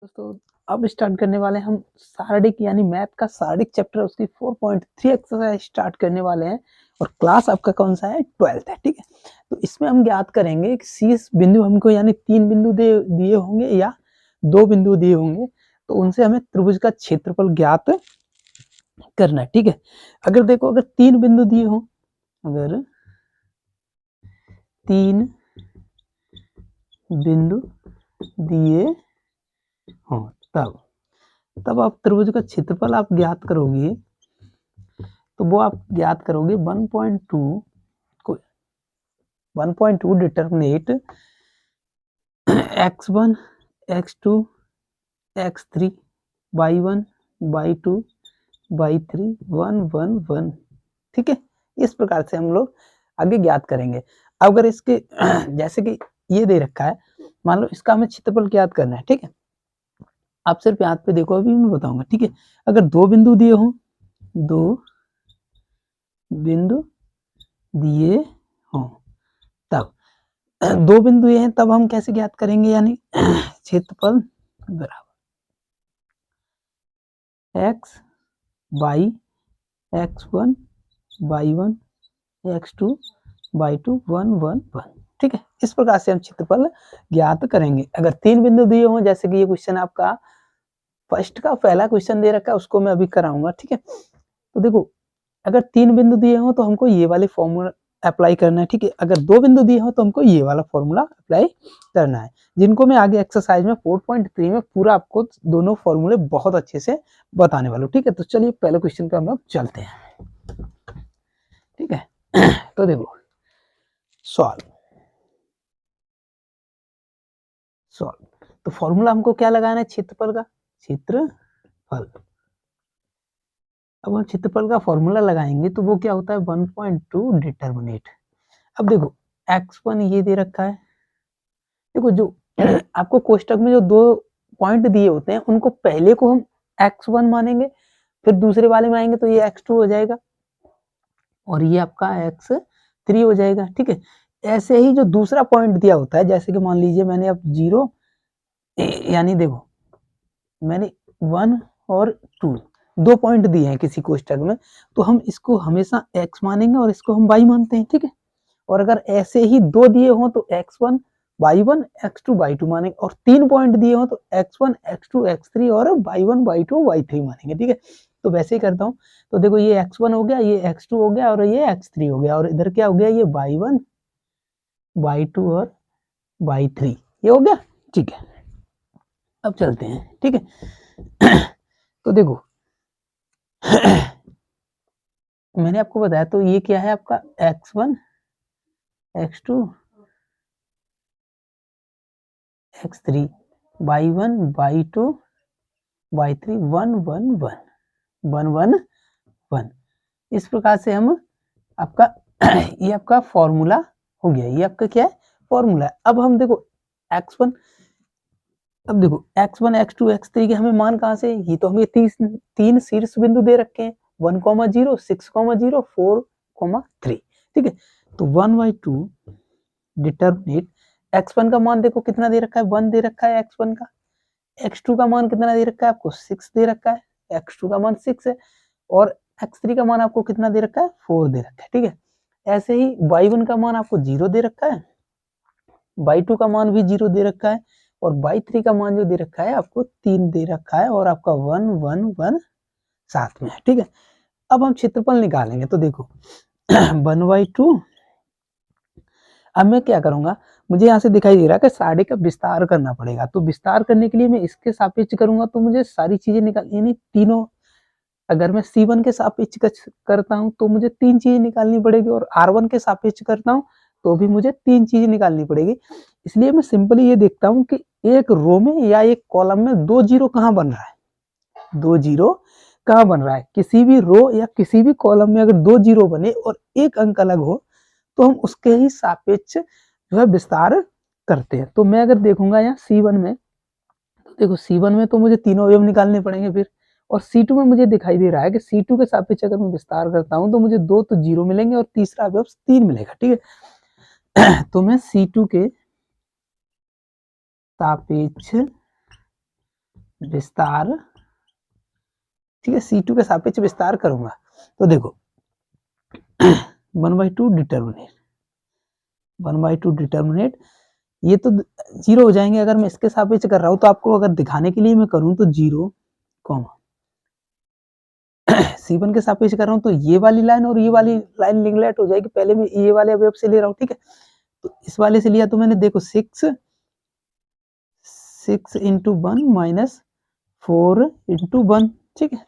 दोस्तों अब स्टार्ट करने वाले हैं हम शारीरिक यानी मैथ का शारीरिक चैप्टर उसकी 4.3 एक्सरसाइज स्टार्ट करने वाले हैं और क्लास आपका कौन सा है 12th है। ठीक है, तो इसमें हम ज्ञात करेंगे कि शीर्ष बिंदु हमको यानी 3 बिंदु दिए होंगे या 2 बिंदु दिए होंगे, तो उनसे हमें त्रिभुज का क्षेत्रफल ज्ञात करना है। ठीक है, अगर देखो अगर 3 बिंदु दिए हो, अगर 3 बिंदु दिए हो तब आप त्रिभुज का क्षेत्रफल आप ज्ञात करोगे, तो वो आप ज्ञात करोगे 1.2 determinate x1 x2 x3 y1 y2 y3 1 1 1। ठीक है, इस प्रकार से हम लोग आगे ज्ञात करेंगे। अगर इसके जैसे कि ये दे रखा है, मान लो इसका हमें क्षेत्रफल ज्ञात करना है। ठीक है, आप सिर्फ यहाँ पे देखो, अभी मैं बताऊंगा। ठीक है, अगर 2 बिंदु दिए हो, 2 बिंदु दिए हो तब 2 बिंदु ये हैं, तब हम कैसे ज्ञात करेंगे, यानी क्षेत्रफल बराबर x y x1 y1 x2 y2 1 1 1। ठीक है, इस प्रकार से हम क्षेत्रफल ज्ञात करेंगे। अगर 3 बिंदु दिए हो, जैसे कि ये क्वेश्चन आपका फर्स्ट का पहला क्वेश्चन दे रखा है, उसको मैं अभी कराऊंगा। ठीक है, तो देखो अगर 3 बिंदु दिए हो तो हमको ये वाले फॉर्मूला अप्लाई करना है। ठीक है, अगर 2 बिंदु दिए हो तो हमको ये वाला फॉर्मूला अप्लाई करना है, जिनको मैं आगे एक्सरसाइज में 4.3 में पूरा आपको दोनों फॉर्मूले बहुत अच्छे से बताने वाला हूँ। ठीक है, तो चलिए पहले क्वेश्चन पे हम लोग चलते हैं। ठीक है, तो देखो सॉल्व तो फॉर्मूला हमको क्या लगाना है, क्षेत्रफल का, क्षेत्रफल। अब हम क्षेत्रफल का फॉर्मूला लगाएंगे तो वो क्या होता है 1.2 डिटरमिनेट। अब देखो x1 ये दे रखा है, देखो जो आपको कोष्टक में जो 2 पॉइंट दिए होते हैं उनको पहले को हम x1 मानेंगे, फिर दूसरे वाले में आएंगे तो ये x2 हो जाएगा और ये आपका x3 हो जाएगा। ठीक है, ऐसे ही जो दूसरा पॉइंट दिया होता है, जैसे कि मान लीजिए मैंने अब 0 यानी देखो मैंने 1 और 2 2 पॉइंट दिए हैं किसी कोष्टक में, तो हम इसको हमेशा x मानेंगे और इसको हम y मानते हैं। ठीक है, और अगर ऐसे ही 2 दिए हो तो x1 y1 x2 y2 मानेंगे, और 3 पॉइंट दिए हो तो x1 x2 x3 और y1 y2 y3 मानेंगे। ठीक है, तो वैसे ही करता हूँ। तो देखो ये x1 हो गया, ये x2 हो गया और ये x3 हो गया, और इधर क्या हो गया, ये y1 y2 और y3 ये हो गया। ठीक है, अब चलते हैं। ठीक है, तो देखो मैंने आपको बताया, तो ये क्या है आपका x1 x2 x3 y1 y2 y3 1 1 1 1 1 1। इस प्रकार से हम आपका ये आपका फॉर्मूला हो गया, ये आपका क्या है फॉर्मूला। अब हम देखो x1, अब देखो x1 x2 x3 के हमें मान कहाँ से, ये तो हमें 3 शीर्ष बिंदु दे रखे हैं 1, 0 6, 0 4, 3। ठीक है, तो 1/2 डिटरमिनेट x1 का मान देखो कितना दे रखा है, 1 दे रखा है x1 का, x2 का मान कितना दे रखा है आपको 6 दे रखा है, x2 का मान 6 है, और x3 का मान आपको कितना दे रखा है 4 दे रखा है। ठीक है, ऐसे ही y1 का मान आपको 0 दे रखा है, y2 का मान भी 0 दे रखा है, और y3 का मान जो दे रखा है आपको 3 दे रखा है, और आपका 1 1 1 साथ में है। ठीक है, अब हम क्षेत्रफल निकालेंगे, तो देखो 1/2। अब मैं क्या करूंगा, मुझे यहाँ से दिखाई दे रहा है कि साड़ी का विस्तार करना पड़ेगा, तो विस्तार करने के लिए मैं इसके सापेक्ष करूंगा, तो मुझे सारी चीजें निकाल, यानी तीनों, अगर मैं C1 के सापेक्ष करता हूँ तो मुझे 3 चीजें निकालनी पड़ेगी, और R1 के सापेक्ष करता हूँ तो भी मुझे 3 चीजें निकालनी पड़ेगी। इसलिए मैं सिंपली ये देखता हूँ कि एक रो में या एक कॉलम में 2 जीरो कहाँ बन रहा है, 2 जीरो कहाँ बन रहा है। किसी भी रो या किसी भी कॉलम में अगर 2 जीरो बने और एक अंक अलग हो तो हम उसके ही सापेक्ष जो है विस्तार करते हैं। तो मैं अगर देखूंगा यहाँ C1 में, तो देखो C1 में तो मुझे तीनों अवयव निकालने पड़ेंगे फिर, और C2 में मुझे दिखाई दे रहा है कि C2 के सापेक्ष अगर मैं विस्तार करता हूं तो मुझे 2 तो 0 मिलेंगे और तीसरा अवयव 3 मिलेगा। ठीक है, तो मैं C2 के सापेक्ष विस्तार, ठीक है, C2 के सापेक्ष विस्तार करूंगा। तो देखो 1/2 डिटर्मिनेट, 1/2 डिटर्मिनेट, ये तो 0 हो जाएंगे अगर मैं इसके सापेक्ष कर रहा हूं। तो आपको अगर दिखाने के लिए मैं करूं तो 0, C1 के सापेक्ष कर रहा हूं तो ये वाली लाइन और ये वाली लाइन निगलेक्ट हो जाएगी। पहले मैं ये वाले अवयव से ले रहा हूं, ठीक है। तो इस वाले से लिया तो मैंने, देखो 6 × 1 - 4 × 1, ठीक है।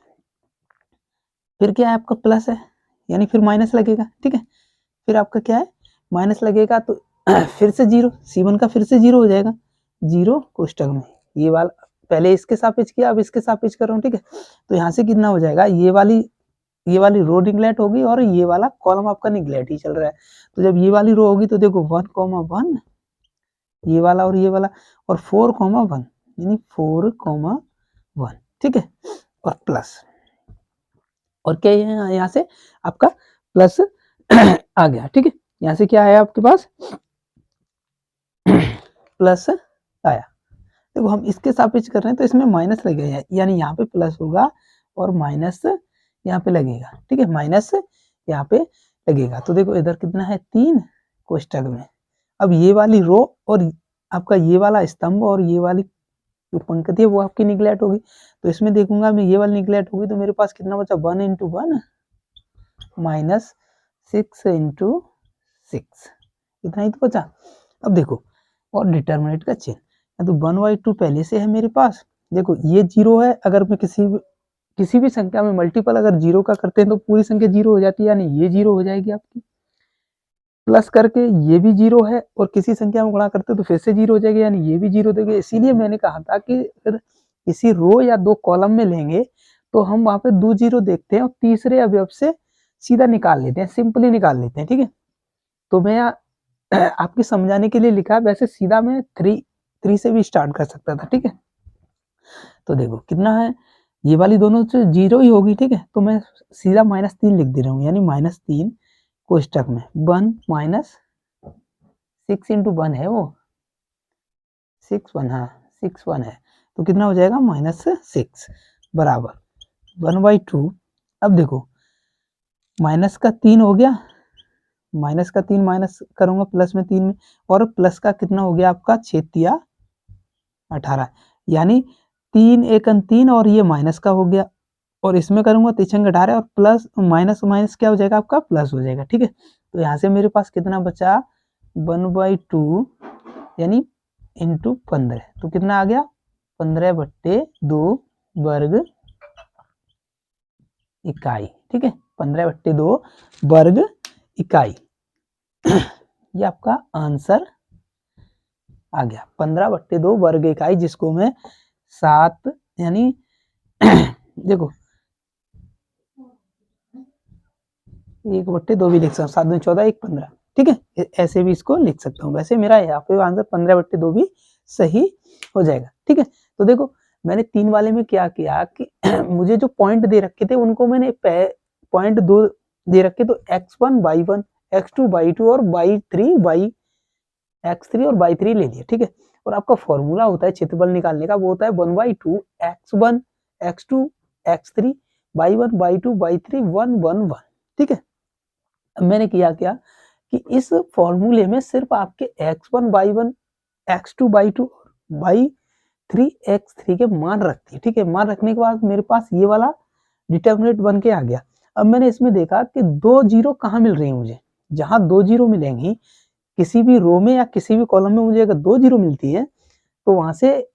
फिर क्या है आपका प्लस है, यानी फिर माइनस लगेगा, ठीक है। फिर आपका क्या है, माइनस लगेगा, तो फिर से 0, C1 का फिर से 0 हो जाएगा, 0 कोष्टक में। ये वाला पहले इसके सापेक्ष किया, अब इसके सापेक्ष कर रहा हूँ, ठीक है। तो यहाँ से कितना हो जाएगा, ये वाली रो निगलेक्ट होगी और ये वाला कॉलम आपका निगलेक्ट ही चल रहा है। तो जब ये वाली रो होगी तो देखो 1, 1, ये वाला और ये वाला, और 4, 1, यानी 4, 1, ठीक है, और प्लस, और क्या है यहाँ से आपका प्लस आ गया, ठीक है। यहाँ से क्या आया आपके पास, प्लस आया। देखो हम इसके सापेक्ष कर रहे हैं तो इसमें माइनस लगेगा, यानी यहाँ पे प्लस होगा और माइनस यहाँ पे लगेगा, ठीक है, माइनस यहाँ पे लगेगा। तो देखो इधर कितना है, 3 कोष्टक में। अब ये वाली रो और आपका ये वाला स्तंभ और ये वाली जो पंक्ति है वो आपकी निगलेक्ट होगी। तो इसमें देखूंगा मैं, ये वाली निगलेक्ट होगी तो मेरे पास कितना बचा, 1 × 1 - 6 × 6, इतना ही तो बचा। अब देखो और डिटर्मिनेंट का चिन्ह, तो 1/2 पहले से है मेरे पास। देखो ये 0 है, अगर मैं किसी भी संख्या में मल्टीपल अगर 0 का करते हैं तो पूरी संख्या 0 हो जाती है, यानी ये 0 हो जाएगी आपकी। प्लस करके ये भी 0 है, और किसी संख्या में गुणा करते तो फिर से 0 हो जाएगी, यानी ये भी 0 देंगे। इसीलिए मैंने कहा था कि अगर किसी रो या 2 कॉलम में लेंगे तो हम वहां पे 2 0 देखते हैं और तीसरे अवयव से सीधा निकाल लेते हैं, सिंपली निकाल लेते हैं, ठीक है। तो मैं आपके समझाने के लिए लिखा, वैसे सीधा मैं 3 से भी स्टार्ट कर सकता था, ठीक है। तो देखो कितना है, ये वाली दोनों से 0 ही होगी, ठीक है। तो मैं सीधा -3 लिख दे रहा हूँ, यानी -3 कोष्टक में 1 - 6 × 1 है वो, 6 1, हाँ 6 1 है, तो कितना हो जाएगा, -6 बराबर 1/2। अब देखो माइनस का 3 हो गया, माइनस का 3 माइनस करूंगा प्लस में 3 में, और प्लस का कितना हो गया आपका 6 × 18, यानी 3 1 3, और ये माइनस का हो गया, और इसमें करूंगा 3 18, और प्लस माइनस माइनस क्या हो जाएगा आपका, प्लस हो जाएगा, ठीक है। तो यहाँ से मेरे पास कितना बचा, 1/2 यानी × 15, तो कितना आ गया, 15/2 वर्ग इकाई, ठीक है, 15/2 वर्ग इकाई। ये आपका आंसर आ गया, 15/2 वर्ग इकाई, जिसको मैं 7 यानी देखो 1/2 भी लिख सकता हूँ, 7 दूनी 14 1 15, ठीक है, ऐसे भी इसको लिख सकता हूँ। वैसे मेरा यहाँ पे आंसर 15/2 भी सही हो जाएगा, ठीक है। तो देखो मैंने 3 वाले में क्या किया कि मुझे जो पॉइंट दे रखे थे उनको मैंने पॉइंट 2 दे रखे, तो x1 y1 x2 y2 और x3 और y3 ले लिया, ठीक है। और आपका फॉर्मूला होता है क्षेत्रफल निकालने का, वो होता है 1/2 x1 x2 x3 y1 y2 y3 1 1 1, ठीक है। अब मैंने किया क्या कि इस फॉर्मूले में सिर्फ आपके x1 y1 x2 y2 y3 x3 के मान रखती है, ठीक है। मान रखने के बाद मेरे पास ये वाला डिटर्मिनेंट बन के आ गया। अब मैंने इसमें देखा कि 2 0 कहाँ मिल रही है मुझे, जहां 2 0 मिलेंगी किसी भी रो में या किसी भी कॉलम में, मुझे अगर 2 0 मिलती है तो वहां से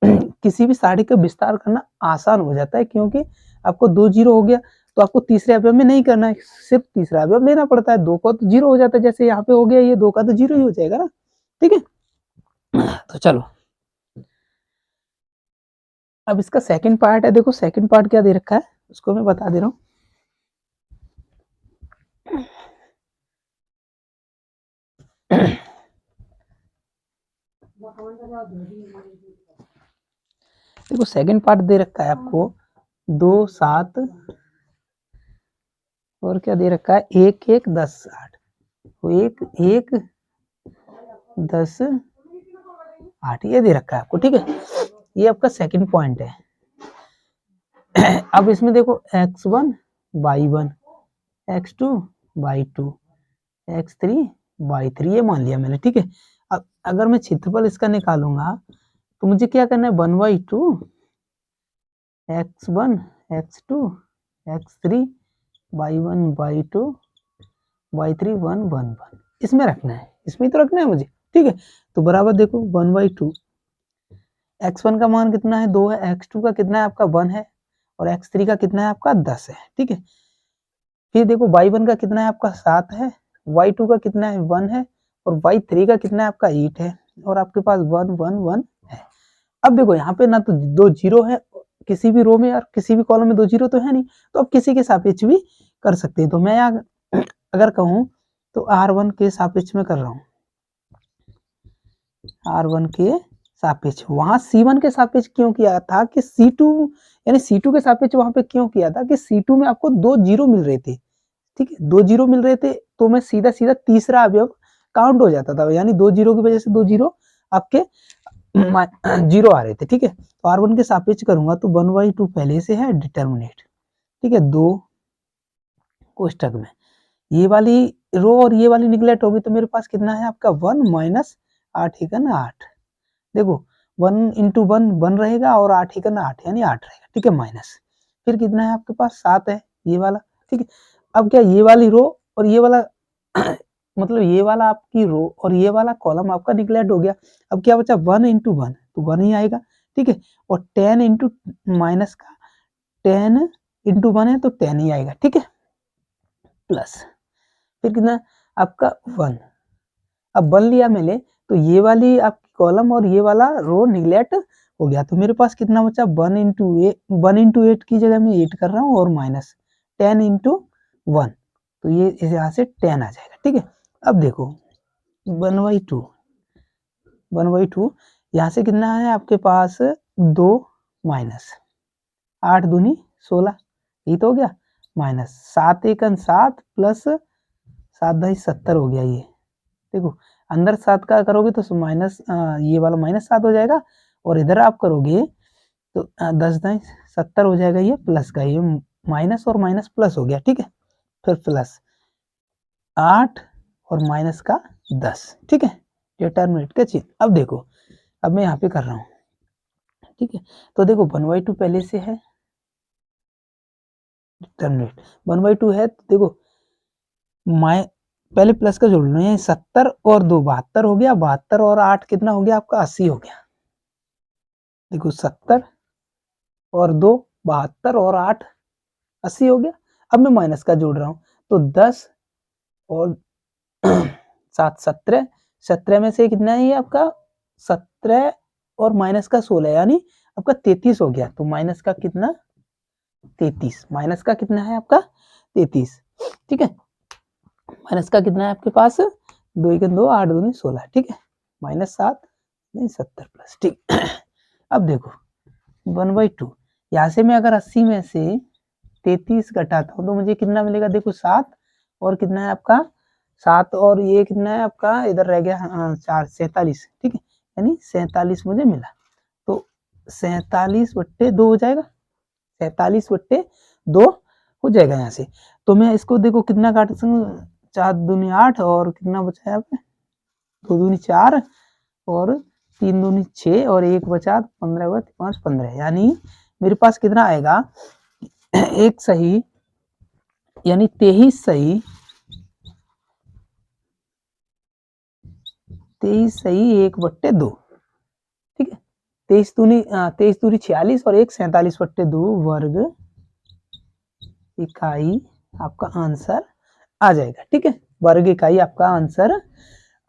किसी भी सारणी का विस्तार करना आसान हो जाता है, क्योंकि आपको 2 0 हो गया तो आपको तीसरे अवयव में नहीं करना है, सिर्फ तीसरा अवयव लेना पड़ता है। 2 का तो 0 हो जाता है, जैसे यहाँ पे हो गया, ये 2 का तो 0 ही हो जाएगा ना, ठीक है। तो चलो अब इसका सेकंड पार्ट है, देखो सेकंड पार्ट क्या दे रखा है उसको मैं बता दे रहा हूँ। देखो सेकंड पार्ट दे रखा है आपको 2 7 और क्या दे रखा है 1 1 10 8, 1 1 10 8 ये दे रखा है आपको, ठीक है। ये आपका सेकंड पॉइंट है। अब इसमें देखो x1 y1, x2 y2, x3 y3 ये मान लिया मैंने, ठीक है। अब अगर मैं क्षेत्रफल इसका निकालूंगा तो मुझे क्या करना है, 1/2 x1 x2 x3 y1 y2 y3 1 1 1 इसमें रखना है, इसमें तो रखना है मुझे, ठीक है। तो बराबर देखो 1/2 x1 का मान कितना है 2 है, x2 का कितना है आपका 1 है, और x3 का कितना है आपका 10 है, ठीक है। फिर देखो y1 का कितना है आपका 7 है, y2 का कितना है 1 है, और y3 का कितना है आपका 8 है, और आपके पास 1 1 1 है। अब देखो यहाँ पे ना तो 2 जीरो है किसी भी रो में और किसी भी कॉलम में 2 जीरो तो है नहीं, तो अब किसी के सापेक्ष भी कर सकते हैं। तो मैं यहाँ अगर कहूँ तो r1 के सापेक्ष में कर रहा हूँ, r1 के सापेक्ष। वहां c1 के सापेक्ष क्यों किया था कि c2 यानी c2 के सापेक्ष वहां पे क्यों किया था कि c2 में आपको 2 जीरो मिल रहे थे, ठीक है। 2 जीरो मिल रहे थे तो मैं सीधा सीधा तीसरा अवयव काउंट हो जाता था, यानी 2 जीरो की वजह से 2 जीरो आपके जीरो आ रहे थे, ठीक है। तो r1 के सापेक्ष करूंगा तो 1/2 पहले से है डिटर्मिनेट, ठीक है, 2 कोष्टक में ये वाली रो और ये वाली निगलेक्ट होगी तो मेरे पास कितना है आपका 1 माइनस 8 एकन 8। देखो 1 इंटू 1 1 रहेगा और 8 एकन 8 यानी 8 रहेगा, ठीक है, माइनस फिर कितना है आपके पास 7 है ये वाला, ठीक है। अब क्या ये वाली रो और ये वाला मतलब ये वाला आपकी रो और ये वाला कॉलम आपका निगलेक्ट हो गया। अब क्या बचा 1 इंटू 1 तो 1 ही आएगा, ठीक है, और 10 इंटू माइनस का 10 इंटू 1 है तो 10 ही आएगा, ठीक है, प्लस फिर कितना आपका 1। अब 1 लिया मैंने तो ये वाली आपकी कॉलम और ये वाला रो निगलेक्ट हो गया, तो मेरे पास कितना बचा 1 इंटू 8 की जगह मैं 8 कर रहा हूँ और माइनस 10 इंटू 1 तो ये यहाँ से 10 आ जाएगा, ठीक है। अब देखो 1/2 यहाँ से कितना है आपके पास 2 माइनस 8 दूनी 16 ये तो हो गया, माइनस 7 एकन 7 प्लस 7 दही 70 हो गया। ये देखो अंदर 7 का करोगे तो माइनस ये वाला माइनस 7 हो जाएगा और इधर आप करोगे तो 10 दही 70 हो जाएगा, ये प्लस का ये माइनस और माइनस प्लस हो गया, ठीक है। फिर प्लस 8 और माइनस का 10, ठीक है, डिटरमिनेंट का चिन्ह। अब देखो अब मैं यहाँ पे कर रहा हूँ, ठीक है। तो देखो 1/2 पहले से है डिटरमिनेंट 1/2 है तो देखो पहले प्लस का जोड़ लो, ये 70 और 2 72 हो गया, 72 और 8 कितना हो गया आपका 80 हो गया। देखो 70 और 2 72 और 8 80 हो गया। अब मैं माइनस का जोड़ रहा हूँ तो 10 और 7 17 17 में से कितना है ये आपका 17 और माइनस का 16 यानी आपका 33 हो गया। तो माइनस का कितना 33, माइनस का कितना है आपका 33, ठीक है। माइनस का कितना है आपके पास 2 एकन 2 8 दूनी 16, ठीक है, माइनस 7 नहीं 70 प्लस, ठीक। अब देखो 1/2 यहाँ से मैं अगर 80 में से 33 घटाता हूँ तो मुझे कितना मिलेगा, देखो 7 और कितना है आपका 7 और ये कितना है आपका इधर रह गया 4 47, ठीक है, यानी 47 मुझे मिला। तो 47/2 हो जाएगा, 47/2 हो जाएगा यहाँ से। तो मैं इसको देखो कितना काट सकूँ 4 दूनी 8 और कितना बचा है आपने 2 दूनी 4 और 3 दूनी 6 और 1 बचा 15 हुआ 5 15 यानी मेरे पास कितना आएगा एक सही यानी 23 सही 1/2, ठीक है। 23 दूनी 46 और 1 47/2 वर्ग इकाई आपका आंसर आ जाएगा, ठीक है, वर्ग इकाई आपका आंसर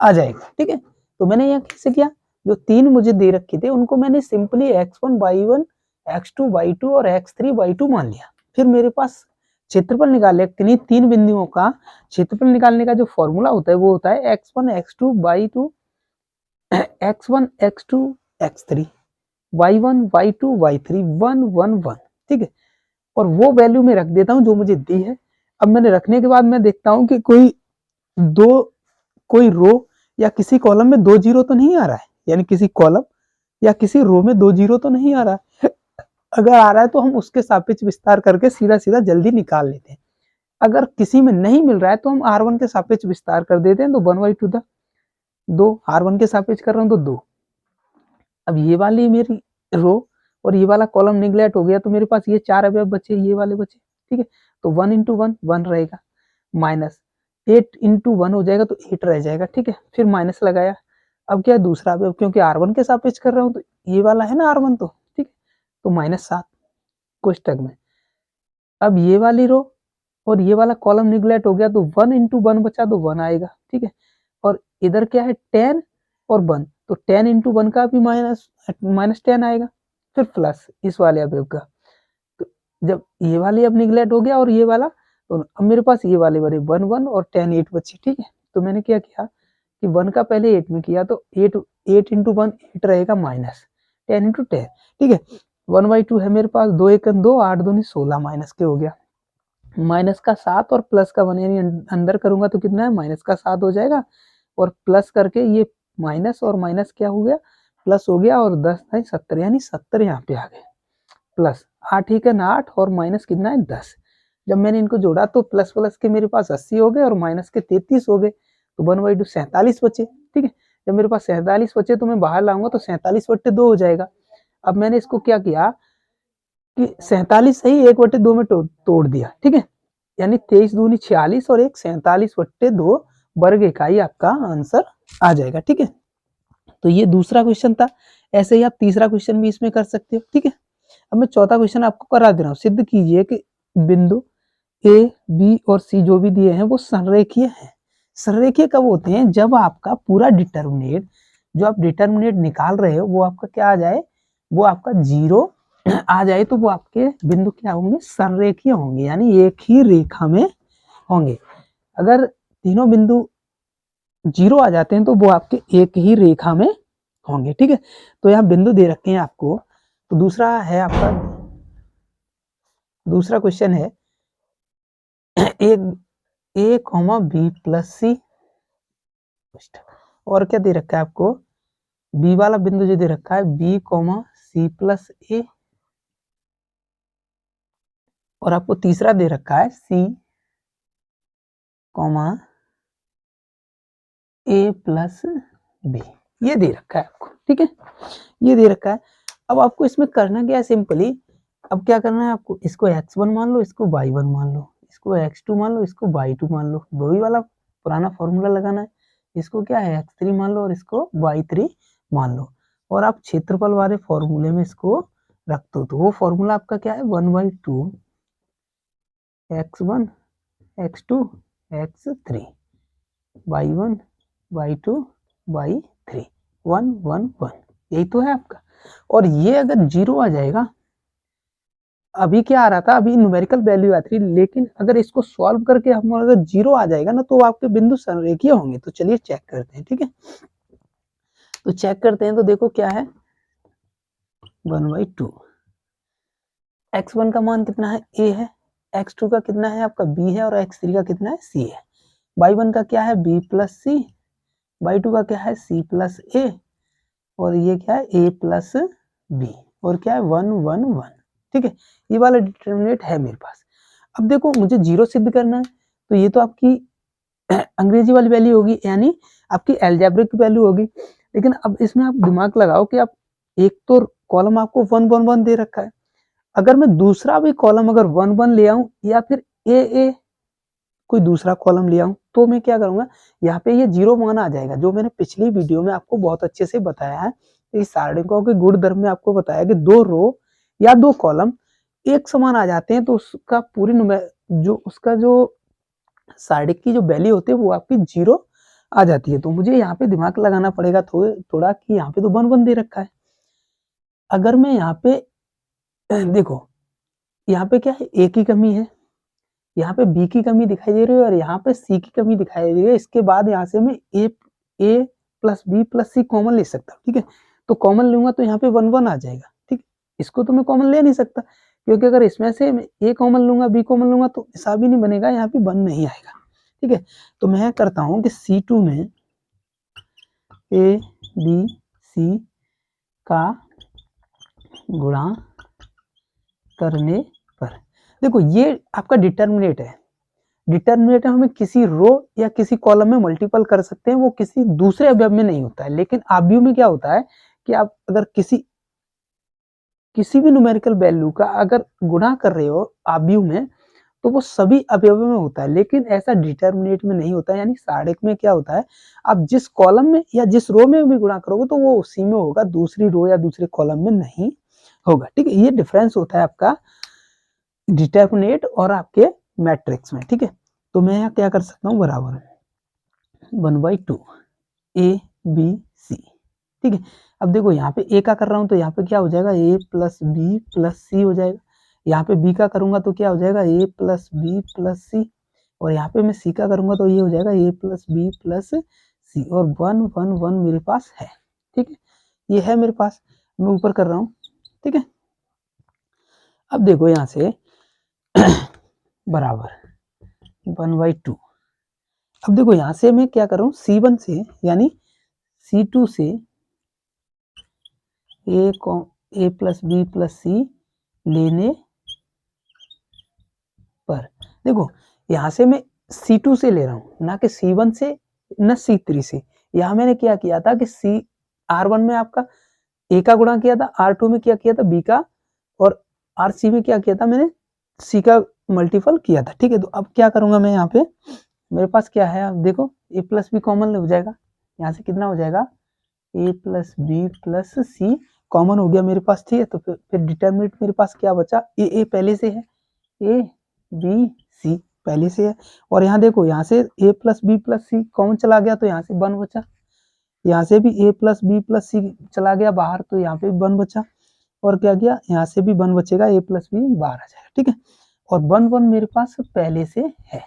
आ जाएगा, ठीक है। तो मैंने यहाँ कैसे किया, जो 3 मुझे दे रखे थे उनको मैंने simply x1 y1 x2 y2 और x3 y2 मान लिया। फिर मेरे पास क्षेत्रफल निकाले किन्हीं 3 बिंदुओं का क्षेत्रफल निकालने का जो फॉर्मूला होता है वो होता है x1 x2 y2 x1 x2 x3 y1 y2 y3 1 1 1, ठीक है, और वो वैल्यू में रख देता हूँ जो मुझे दी है। अब मैंने रखने के बाद मैं देखता हूँ कि कोई रो या किसी कॉलम में 2 जीरो तो नहीं आ रहा है, यानी किसी कॉलम या किसी रो में 2 जीरो तो नहीं आ रहा है। अगर आ रहा है तो हम उसके सापेक्ष विस्तार करके सीधा सीधा जल्दी निकाल लेते हैं। अगर किसी में नहीं मिल रहा है तो हम R1 के सापेक्ष विस्तार कर देते हैं, तो 1/2 था 2, R1 के सापेक्ष कर रहा हूँ तो 2। अब ये वाली मेरी रो और ये वाला कॉलम निगलेक्ट हो गया, तो मेरे पास ये 4 अवयव बचे, ये वाले बचे, ठीक है। तो 1 × 1 1 रहेगा, माइनस 8 × 1 हो जाएगा तो 8 रह जाएगा, ठीक है। फिर माइनस लगाया, अब क्या है दूसरा अवयव, क्योंकि R1 के सापेक्ष कर रहा हूँ तो ये वाला है ना R1, तो ठीक है, तो -7 कोष्टक में। अब ये वाली रो और ये वाला कॉलम निगलेक्ट हो गया, तो 1 × 1 बचा तो 1 आएगा, ठीक है। और इधर क्या है 10 और 1, तो 10 × 1 का भी -10 आएगा, फिर प्लस इस वाले अवयव का। तो जब ये वाली अब निगलेक्ट हो गया और ये वाला, तो अब मेरे पास ये वाले बड़े 1 1 और 10 8 बचे, ठीक है। तो मैंने क्या किया कि 1 का पहले 8 में किया, तो 8 × 1 8 रहेगा, माइनस 10 × 10, ठीक है। 1/2 है मेरे पास, 2 1 2 8 2 16 माइनस के हो गया, माइनस का 7 और प्लस का 1 यानी अंदर करूंगा तो कितना है माइनस का 7 हो जाएगा, और प्लस करके ये माइनस और माइनस क्या हो गया प्लस हो गया, और 10 है 70 यानी 70 यहाँ पे आ गए, प्लस 8 ही का 8 और माइनस कितना है 10। जब मैंने इनको जोड़ा तो प्लस प्लस के मेरे पास 80 हो गए और माइनस के 33 हो गए, तो 1/2 47 बचे, ठीक है। जब मेरे पास 47 बचे तो मैं बाहर लाऊंगा तो 47/2 हो जाएगा। अब मैंने इसको क्या किया कि 47 सही 1/2 में तोड़ दिया, ठीक है, यानी 23 दूनी 46 और 1 47/2 वर्ग इकाई आपका आंसर आ जाएगा, ठीक है। तो ये दूसरा क्वेश्चन था। ऐसे ही आप तीसरा क्वेश्चन भी इसमें कर सकते हो, ठीक है। अब मैं चौथा क्वेश्चन आपको करा दे रहा हूँ। सिद्ध कीजिए कि बिंदु ए बी और सी जो भी दिए हैं वो संरेखीय हैं। संरेखीय कब होते हैं? जब आपका पूरा डिटर्मिनेट, जो आप डिटर्मिनेट निकाल रहे हो वो आपका क्या आ जाए, वो आपका 0 आ जाए, तो वो आपके बिंदु क्या होंगे, संरेखीय होंगे, यानी एक ही रेखा में होंगे। अगर तीनों बिंदु 0 आ जाते हैं तो वो आपके एक ही रेखा में होंगे, ठीक है। तो यहाँ बिंदु दे रखे हैं आपको। तो दूसरा है आपका, दूसरा क्वेश्चन है ए कॉमा बी प्लस सी, और क्या दे रखा है आपको, बी वाला बिंदु जो दे रखा है बी कॉमा सी प्लस ए, और आपको तीसरा दे रखा है सी कॉमा ए प्लस बी, ये दे रखा है आपको, ठीक है, ये दे रखा है। अब आपको इसमें करना क्या है, सिंपली अब क्या करना है आपको, इसको x1 मान लो, इसको y1 मान लो, इसको x2 मान लो, इसको y2 मान लो, वही वाला पुराना फॉर्मूला लगाना है। इसको क्या है x3 मान लो और इसको y3 मान लो, और आप क्षेत्रफल वाले फॉर्मूले में इसको रख दो। तो वो फॉर्मूला आपका क्या है 1/2 x1 x2 x3 y1 y2 y3 1 1 1, यही तो है आपका। और ये अगर 0 आ जाएगा, अभी क्या आ रहा था, अभी न्यूमेरिकल वैल्यू आ रही, लेकिन अगर इसको सॉल्व करके हम अगर 0 आ जाएगा ना, तो आपके बिंदु संरेखीय होंगे। तो चलिए चेक करते हैं, ठीक है। तो चेक करते हैं, तो देखो क्या है 1/2, x1 का मान कितना है a है, x2 का कितना है आपका b है, और x3 का कितना है c है। y1 का क्या है b प्लस c, y2 का क्या है c प्लस a, और ये क्या है a प्लस b, और क्या है 1 1 1, ठीक है। ये वाला डिटरमिनेंट है मेरे पास। अब देखो मुझे 0 सिद्ध करना है, तो ये तो आपकी अंग्रेजी वाली वैल्यू होगी, यानी आपकी अलजेब्रिक वैल्यू होगी। लेकिन अब इसमें आप दिमाग लगाओ कि आप एक तो कॉलम आपको 1 1 1 दे रखा है, अगर मैं दूसरा भी कॉलम अगर 1 1 ले आऊं, या फिर ए कोई दूसरा कॉलम ले आऊं, तो मैं क्या करूंगा, यहाँ पे ये 0 मान आ जाएगा, जो मैंने पिछली वीडियो में आपको बहुत अच्छे से बताया है। इस सारणिकों के गुणधर्म में आपको बताया कि 2 रो या 2 कॉलम एक समान आ जाते हैं, तो उसका पूरी जो उसका जो सारणिक की जो वैल्यू होती है वो आपकी 0 आ जाती है। तो मुझे यहाँ पे दिमाग लगाना पड़ेगा थोड़ा कि यहाँ पे तो 1 1 दे रखा है। अगर मैं यहाँ पे देखो, यहाँ पे क्या है ए की कमी है, यहाँ पे बी की कमी दिखाई दे रही है, और यहाँ पे सी की कमी दिखाई दे रही है। इसके बाद यहाँ से मैं ए प्लस बी प्लस सी कॉमन ले सकता हूँ, ठीक है। तो कॉमन लूंगा तो यहाँ पे 1 1 आ जाएगा, ठीक। इसको तो मैं कॉमन ले नहीं सकता, क्योंकि अगर इसमें से मैं ए कॉमन लूंगा बी कॉमन लूंगा तो हिसाब ही नहीं बनेगा, यहाँ पे 1 नहीं आएगा, ठीक है। तो मैं करता हूँ कि C2 में ए बी सी का गुणा करने पर, देखो ये आपका डिटर्मिनेट है। डिटर्मिनेट हमें किसी रो या किसी कॉलम में मल्टीपल कर सकते हैं, वो किसी दूसरे अवयव में नहीं होता है। लेकिन आव्यूह में क्या होता है कि आप अगर किसी भी न्यूमेरिकल वैल्यू का अगर गुणा कर रहे हो आव्यूह में, तो वो सभी अवयवों में होता है, लेकिन ऐसा डिटर्मिनेट में नहीं होता है। यानी सारणिक में क्या होता है, आप जिस कॉलम में या जिस रो में भी गुणा करोगे तो वो उसी में होगा, दूसरी रो या दूसरे कॉलम में नहीं होगा। ठीक है, ये डिफरेंस होता है आपका डिटर्मिनेट और आपके मैट्रिक्स में। ठीक है, तो मैं यहाँ क्या कर सकता हूँ, बराबर 1/2 ए बी सी। ठीक है, अब देखो यहाँ पे ए का कर रहा हूँ तो यहाँ पे क्या हो जाएगा, ए प्लस बी प्लस सी हो जाएगा। यहाँ पे बी का करूंगा तो क्या हो जाएगा, ए प्लस बी प्लस सी। और यहाँ पे मैं सी का करूंगा तो ये हो जाएगा ए प्लस बी प्लस सी। और 1 1 1 मेरे पास है। ठीक है, ये है मेरे पास, मैं ऊपर कर रहा हूँ। ठीक है, अब देखो यहाँ से बराबर 1/2। अब देखो यहाँ से मैं क्या कर रहा हूँ, C1 से यानी C2 से ए प्लस बी प्लस सी लेने पर, देखो यहाँ से मैं C2 से ले रहा हूँ, ना कि C1 से न C3 से। यहाँ मैंने क्या किया था कि R1 में आपका ए का गुणा किया था, R2 में क्या किया था बी का, और RC में क्या किया था मैंने सी का मल्टीपल किया था। ठीक है, तो अब क्या करूंगा मैं, यहाँ पे मेरे पास क्या है, अब देखो ए प्लस बी कॉमन हो जाएगा। यहाँ से कितना हो जाएगा, ए प्लस बी प्लस सी कॉमन हो गया मेरे पास। ठीक है, तो फिर डिटर्मिनेंट मेरे पास क्या बचा, ए पहले से है, ए बी सी पहले से है। और यहाँ देखो यहाँ से ए प्लस बी प्लस सी कॉमन चला गया तो यहाँ से 1 बचा। यहाँ से भी ए प्लस बी प्लस सी चला गया बाहर तो यहाँ पे भी 1 बचा। और क्या किया, यहाँ से भी 1 बचेगा, ए प्लस बी बाहर आ जाएगा। ठीक है, और 1 1 मेरे पास पहले से है।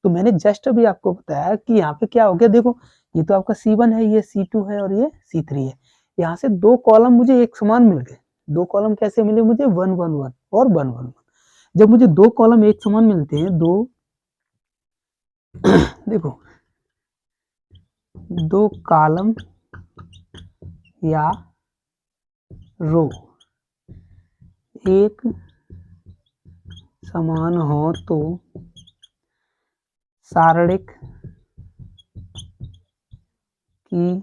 तो मैंने जस्ट अभी आपको बताया कि यहाँ पे क्या हो गया, देखो ये तो आपका C1 है, ये C2 है और ये C3 है। यहाँ से दो कॉलम मुझे एक समान मिल गए। दो कॉलम कैसे मिले मुझे, 1 1 1 और 1 1 1। जब मुझे दो कॉलम एक समान मिलते हैं, दो देखो दो कॉलम या रो एक समान हो तो सारणिक की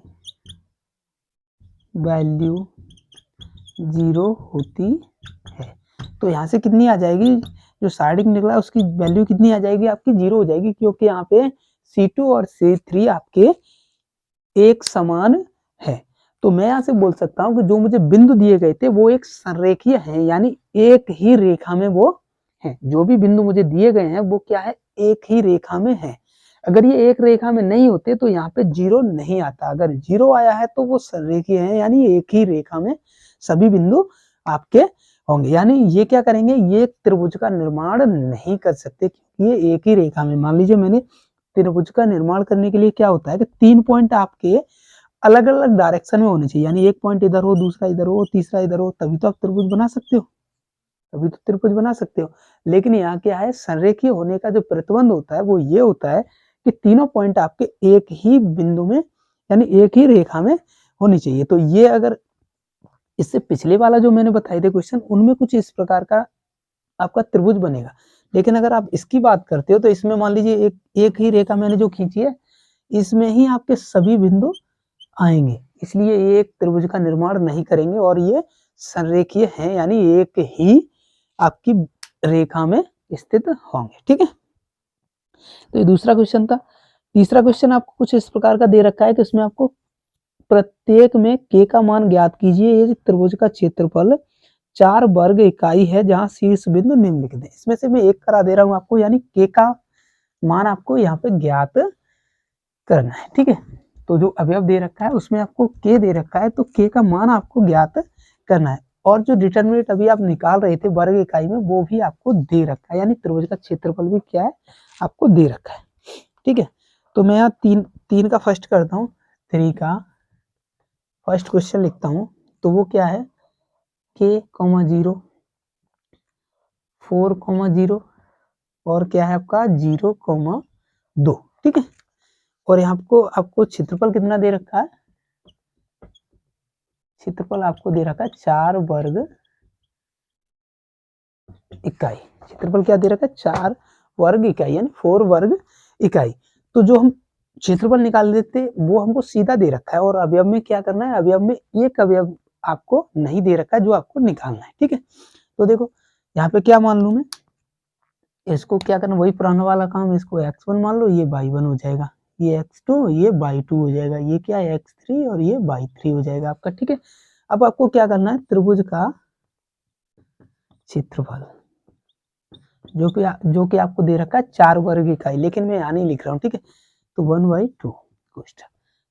वैल्यू 0 होती है। तो यहाँ से कितनी आ जाएगी, जो सारणिक निकला उसकी वैल्यू कितनी आ जाएगी, आपकी 0 हो जाएगी, क्योंकि यहाँ पे C2 और C3 आपके एक समान है। तो मैं यहाँ से बोल सकता हूँ कि जो मुझे बिंदु दिए गए थे वो एक संरेखीय है, यानी एक ही रेखा में वो है। जो भी बिंदु मुझे दिए गए हैं वो क्या है, एक ही रेखा में है। अगर ये एक रेखा में नहीं होते तो यहाँ पे 0 नहीं आता। अगर 0 आया है तो वो संरेखीय है, यानी एक ही रेखा में सभी बिंदु आपके होंगे। यानी ये क्या करेंगे, ये त्रिभुज का निर्माण नहीं कर सकते, क्योंकि ये एक ही रेखा में। मान लीजिए मैंने त्रिभुज का निर्माण करने के लिए क्या होता है कि 3 पॉइंट आपके अलग अलग डायरेक्शन में होने चाहिए, यानी एक पॉइंट इधर हो, दूसरा इधर हो, तीसरा इधर हो, तभी तो आप त्रिभुज बना सकते हो, तभी तो त्रिभुज बना सकते हो। लेकिन यहाँ क्या है, संरेखीय होने का जो प्रतिबंध होता है वो ये होता है कि तीनों पॉइंट आपके एक ही बिंदु में यानी एक ही रेखा में होनी चाहिए। तो ये अगर इससे पिछले वाला जो मैंने बताए थे क्वेश्चन, उनमें कुछ इस प्रकार का आपका त्रिभुज बनेगा। लेकिन अगर आप इसकी बात करते हो तो इसमें मान लीजिए एक ही रेखा मैंने जो खींची है, इसमें ही आपके सभी बिंदु आएंगे, इसलिए ये एक त्रिभुज का निर्माण नहीं करेंगे और ये संरेखीय है, यानी एक ही आपकी रेखा में स्थित होंगे। ठीक है, तो ये दूसरा क्वेश्चन था। तीसरा क्वेश्चन आपको कुछ इस प्रकार का दे रखा है कि इसमें आपको प्रत्येक में k का मान ज्ञात कीजिए। ये त्रिभुज का क्षेत्रफल 4 वर्ग इकाई है जहां शीर्ष बिंदु निम्नलिखित है। इसमें से मैं एक करा दे रहा हूं आपको, यानी k का मान आपको यहाँ पे ज्ञात करना है। ठीक है, तो जो अवयव दे रखा है उसमें आपको k दे रखा है, तो k का मान आपको ज्ञात करना है। और जो डिटरमिनेंट अभी आप निकाल रहे थे वर्ग इकाई में, वो भी आपको दे रखा है, यानी त्रिभुज का क्षेत्रफल भी क्या है, आपको दे रखा है। ठीक है, तो मैं यहाँ तीन का फर्स्ट करता हूँ, 3 का फर्स्ट क्वेश्चन लिखता हूँ। तो वो क्या है, k, 0, 4, 0 और क्या है आपका 0, 2। ठीक है, और यहाँ आपको क्षेत्रफल कितना दे रखा है, क्षेत्रफल आपको दे रखा है 4 वर्ग इकाई। क्षेत्रफल क्या दे रखा है? 4 वर्ग इकाई यानी 4 वर्ग इकाई। तो जो हम क्षेत्रफल निकाल देते वो हमको सीधा दे रखा है, और अवयव में क्या करना है, अवयव में एक अवयव आपको नहीं दे रखा है जो आपको निकालना है। ठीक है, तो देखो यहाँ पे क्या मान लू मैं, इसको क्या करना, वही पुराना वाला काम, इसको x1 मान लो, ये y1 हो जाएगा, ये x2, ये y2 हो जाएगा, ये क्या है x3 और ये y3 हो जाएगा आपका। ठीक है, अब आपको क्या करना है, त्रिभुज का क्षेत्रफल जो कि आपको दे रखा है 4 वर्ग इकाई, लेकिन मैं यहाँ नहीं लिख रहा हूँ। ठीक है, तो 1/2 कोष्ठक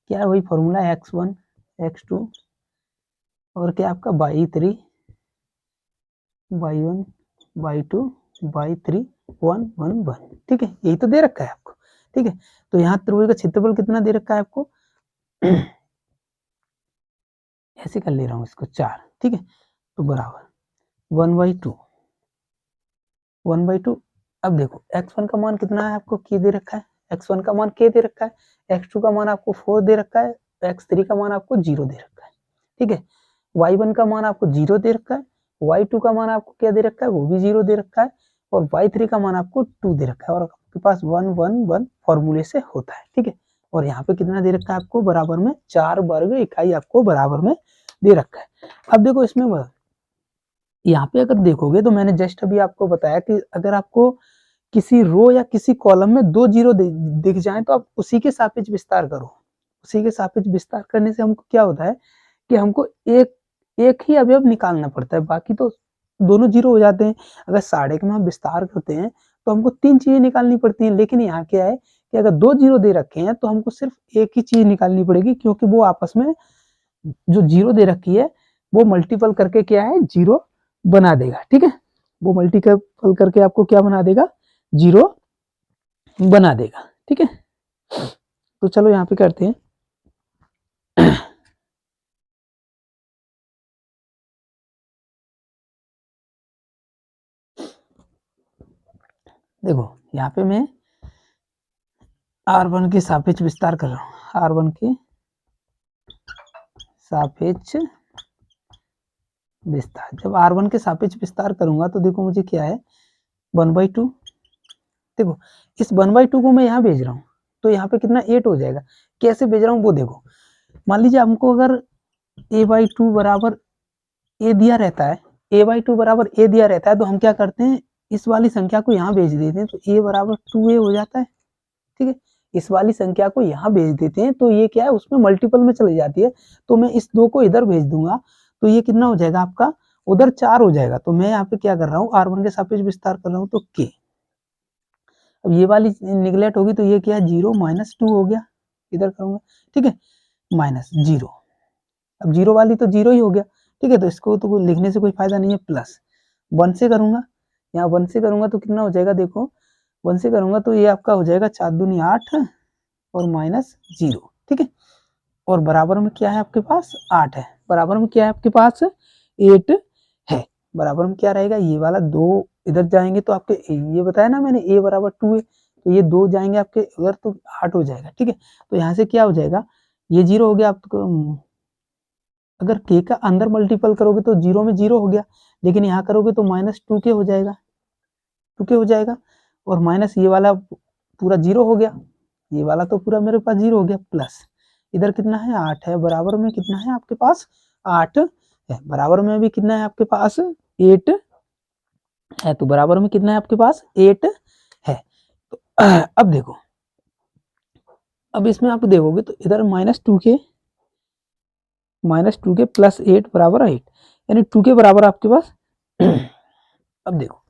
क्या है, वही फॉर्मूला x1 x2 और क्या आपका y3 y1 y2 y3 1 1 1। ठीक है, यही तो दे रखा है आपको। ठीक है, तो यहाँ त्रिभुज का क्षेत्रफल कितना दे रखा है आपको, ऐसे कर ले रहा हूँ इसको 4। ठीक है, तो बराबर 1/2। अब देखो x1 का मान कितना है आपको, k दे रखा है, x1 का मान k दे रखा है, x2 का मान आपको 4 दे रखा है, x3 का मान आपको 0 दे रखा है। ठीक है, y1 का मान आपको 0 दे रखा है, y2 का मान आपको क्या दे रखा है, वो भी 0 दे रखा है, और y3 का मान आपको 2 दे रखा है, और आपके पास 1 1 1 फॉर्मूले से होता है। ठीक है, और यहाँ पे कितना दे रखा है आपको, बराबर में 4 वर्ग इकाई आपको बराबर में दे रखा है। अब देखो इसमें यहाँ पे अगर देखोगे तो मैंने जस्ट अभी आपको बताया कि अगर आपको किसी रो या किसी कॉलम में 2 जीरो दिख जाए तो आप उसी के सापेक्ष विस्तार करो। उसी के सापेक्ष विस्तार करने से हमको क्या होता है कि हमको एक ही अवयव निकालना पड़ता है, बाकी तो दोनों जीरो हो जाते हैं। अगर साढ़े के में हम विस्तार करते हैं तो हमको 3 चीजें निकालनी पड़ती हैं, लेकिन यहाँ क्या है कि अगर 2 जीरो दे रखे हैं तो हमको सिर्फ एक ही चीज निकालनी पड़ेगी, क्योंकि वो आपस में जो जीरो दे रखी है वो मल्टीपल करके क्या है, जीरो बना देगा। ठीक है, वो मल्टीपल करके आपको क्या बना देगा, जीरो बना देगा। ठीक है, तो चलो यहाँ पे करते हैं। देखो यहाँ पे मैं R1 के सापेक्ष विस्तार कर रहा हूँ, R1 के सापेक्ष विस्तार। जब R1 के सापेक्ष विस्तार करूंगा तो देखो मुझे क्या है, 1/2। देखो इस 1/2 को मैं यहाँ भेज रहा हूँ तो यहाँ पे कितना 8 हो जाएगा। कैसे भेज रहा हूँ वो देखो, मान लीजिए हमको अगर a/2 बराबर a दिया रहता है, a/2 बराबर a दिया रहता है, तो हम क्या करते हैं, इस वाली संख्या को यहाँ भेज देते हैं, तो a बराबर 2a हो जाता है। ठीक है, इस वाली संख्या को यहाँ भेज देते हैं तो ये क्या है, उसमें मल्टीपल में चली जाती है, तो मैं इस 2 को इधर भेज दूंगा तो ये कितना हो जाएगा आपका, उधर 4 हो जाएगा। तो मैं यहाँ पे क्या कर रहा हूँ, R1 के सापेक्ष विस्तार कर रहा हूँ, तो k, अब ये वाली निगलेक्ट होगी तो ये क्या है, 0 -2 हो गया, इधर करूंगा। ठीक है, -0, अब 0 वाली तो 0 ही हो गया। ठीक है, तो इसको तो लिखने से कोई फायदा नहीं है, प्लस 1 से करूंगा, यहाँ 1 से करूंगा तो कितना हो जाएगा, देखो 1 से करूंगा तो ये आपका हो जाएगा 4 दूनी 8 और -0। ठीक है, और बराबर में क्या है आपके पास, 8 है, बराबर में क्या है आपके पास, 8 है। बराबर में क्या रहेगा, ये वाला 2 इधर जाएंगे तो आपके, ये बताया ना मैंने a बराबर 2 है, तो ये 2 जाएंगे आपके उधर तो 8 हो जाएगा। ठीक है, तो यहाँ से क्या हो जाएगा, ये 0 हो गया आपको, अगर k का अंदर मल्टीपल करोगे तो 0 में 0 हो गया, लेकिन यहाँ करोगे तो -2k हो जाएगा, 2k हो जाएगा, और माइनस ये वाला पूरा 0 हो गया, ये वाला तो पूरा मेरे पास 0 हो गया, प्लस इधर कितना है, 8 है, बराबर में कितना है आपके पास, 8 है, बराबर में भी कितना है आपके पास, 8 है, तो बराबर में कितना है आपके पास, 8 है। तो अब देखो, अब इसमें आप देखोगे तो इधर -2k प्लस 8 बराबर 8, यानी 2k बराबर आपके पास। अब देखो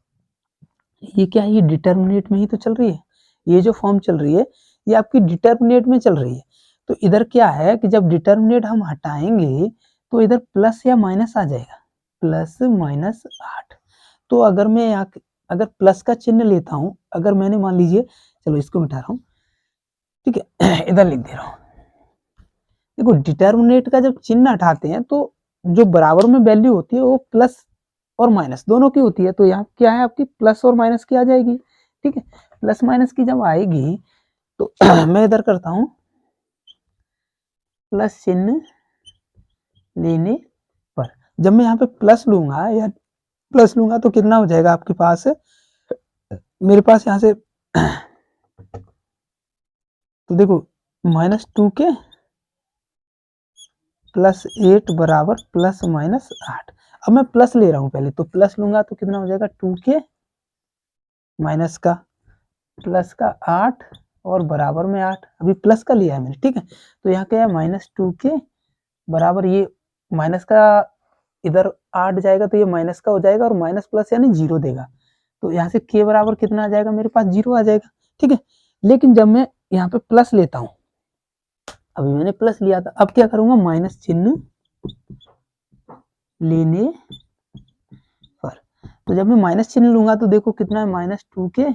ये क्या है, ये डिटर्मिनेट में ही तो चल रही है, ये जो फॉर्म चल रही है ये आपकी डिटर्मिनेट में चल रही है। तो इधर क्या है कि जब डिटर्मिनेट हम हटाएंगे तो इधर प्लस या माइनस आ जाएगा, प्लस -8। तो अगर मैं यहाँ अगर प्लस का चिन्ह लेता हूँ, अगर मैंने मान लीजिए, चलो इसको मिटा रहा हूँ, ठीक है, इधर लिख दे रहा हूँ। देखो डिटर्मिनेट का जब चिन्ह हटाते हैं तो जो बराबर में वैल्यू होती है वो प्लस और माइनस दोनों की होती है, तो यहाँ क्या है आपकी, प्लस और माइनस की आ जाएगी। ठीक है, प्लस माइनस की जब आएगी तो मैं इधर करता हूँ, प्लस चिन्ह लेने जब मैं यहाँ पे प्लस लूंगा या प्लस लूंगा तो कितना हो जाएगा आपके पास, मेरे पास यहाँ से तो देखो -2k +8 बराबर +-8। अब मैं प्लस ले रहा हूँ पहले, तो प्लस लूंगा तो कितना हो जाएगा 2k माइनस का प्लस का 8 और बराबर में 8, अभी प्लस का लिया है मैंने, ठीक है। तो यहाँ क्या है -2k बराबर ये माइनस का इधर 8 जाएगा तो ये माइनस का हो जाएगा और माइनस प्लस यानी 0 देगा। तो यहाँ से k बराबर कितना आ जाएगा, मेरे पास 0 आ जाएगा, ठीक है। लेकिन जब मैं यहाँ पे प्लस लेता हूँ, अभी मैंने प्लस लिया था, अब क्या करूंगा माइनस चिन्ह लेने पर, तो जब मैं माइनस चिन्ह लूंगा तो देखो कितना है -2k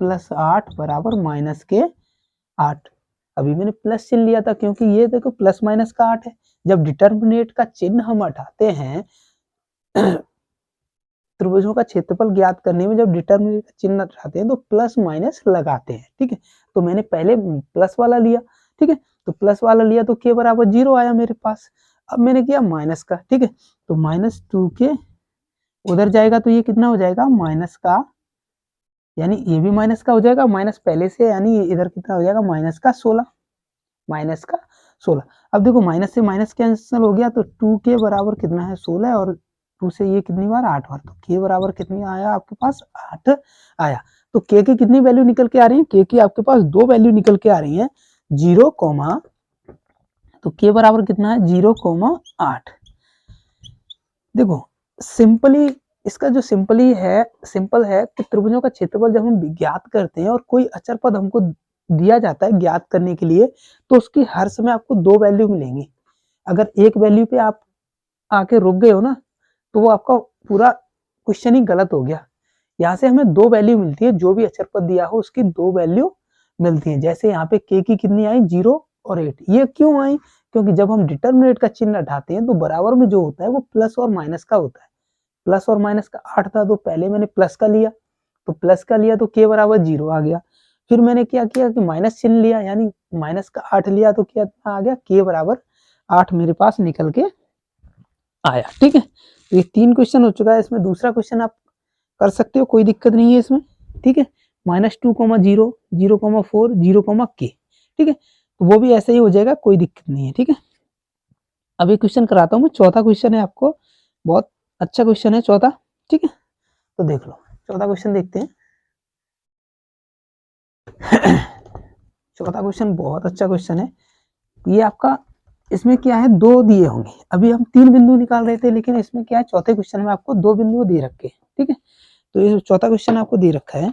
+8 बराबर -8। अभी मैंने प्लस चिन्ह लिया था क्योंकि ये देखो प्लस माइनस का 8 है। जब डिटर्मिनेंट का चिन्ह हम हटाते हैं त्रिभुजों का क्षेत्रफल ज्ञात करने में जब डिटर्मिनेंट का चिन्ह हटाते हैं तो प्लस माइनस लगाते हैं, ठीक है। तो मैंने पहले प्लस वाला लिया, ठीक है, तो प्लस वाला लिया तो k बराबर 0 आया मेरे पास। अब मैंने किया माइनस का, ठीक है, तो -2k उधर जाएगा तो ये कितना हो जाएगा माइनस का, यानी ये भी माइनस का हो जाएगा, माइनस पहले से, यानी इधर कितना हो जाएगा -16। अब देखो माइनस से माइनस कैंसिल हो गया तो 2k बराबर कितना है 16 और 2 से ये कितनी बार 8 बार, तो k बराबर कितनी आया आपके पास 8 आया। तो k की कितनी वैल्यू निकल के आ रही है, k की आपके पास 2 वैल्यू निकल के आ रही है 0, तो k बराबर कितना है 0,8। देखो सिंपली इसका जो सिंपल है कि त्रिभुजों का क्षेत्रफल जब हम ज्ञात करते हैं और कोई अचर पद हमको दिया जाता है ज्ञात करने के लिए, तो उसकी हर समय आपको 2 वैल्यू मिलेंगी। अगर एक वैल्यू पे आप आके रुक गए हो ना, तो वो आपका पूरा क्वेश्चन ही गलत हो गया। यहाँ से हमें 2 वैल्यू मिलती है, जो भी अचर पद दिया हो उसकी 2 वैल्यू मिलती है। जैसे यहाँ पे k की कितनी आई 0 और 8, ये क्यों आई, क्योंकि जब हम डिटर्मिनेंट का चिन्ह हटाते हैं तो बराबर में जो होता है वो प्लस और माइनस का होता है। प्लस और माइनस का 8 था तो पहले मैंने प्लस का लिया, तो प्लस का लिया तो k बराबर 0 आ गया। फिर मैंने क्या किया कि माइनस चिन्ह लिया, यानी माइनस का 8 लिया तो क्या आ गया k बराबर 8 मेरे पास निकल के आया, ठीक है। तो ये 3 क्वेश्चन हो चुका है। इसमें दूसरा क्वेश्चन आप कर सकते हो, कोई दिक्कत नहीं है इसमें, ठीक है। -2,0 0,4 0,k, ठीक है, तो वो भी ऐसे ही हो जाएगा, कोई दिक्कत नहीं है, ठीक है। अब एक क्वेश्चन कराता हूँ मैं, चौथा क्वेश्चन है आपको, बहुत अच्छा क्वेश्चन है चौथा, ठीक है। तो देख लो चौथा क्वेश्चन देखते हैं। चौथा क्वेश्चन बहुत अच्छा क्वेश्चन है। ये आपका इसमें क्या है 2 दिए होंगे, अभी हम 3 बिंदु निकाल रहे थे, लेकिन इसमें क्या है चौथे क्वेश्चन में आपको 2 बिंदु दे रखे हैं, ठीक है। तो ये चौथा क्वेश्चन आपको दे रखा है।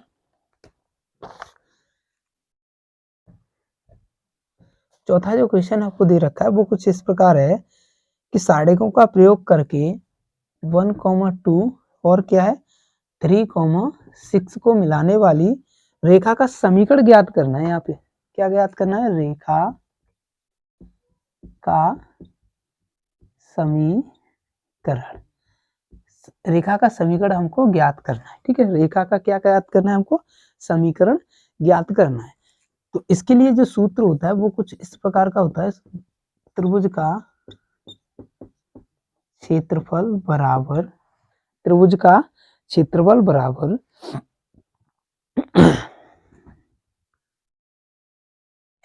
चौथा जो क्वेश्चन आपको दे रखा है वो कुछ इस प्रकार है कि सारणिकों का प्रयोग करके 1,2 और क्या है 3,6 को मिलाने वाली रेखा का समीकरण ज्ञात करना है। यहाँ पे क्या ज्ञात करना है, रेखा का समीकरण, रेखा का समीकरण हमको ज्ञात करना है, ठीक है। रेखा का क्या ज्ञात करना है हमको, समीकरण ज्ञात करना है। तो इसके लिए जो सूत्र होता है वो कुछ इस प्रकार का होता है, त्रिभुज का क्षेत्रफल बराबर, त्रिभुज का क्षेत्रफल बराबर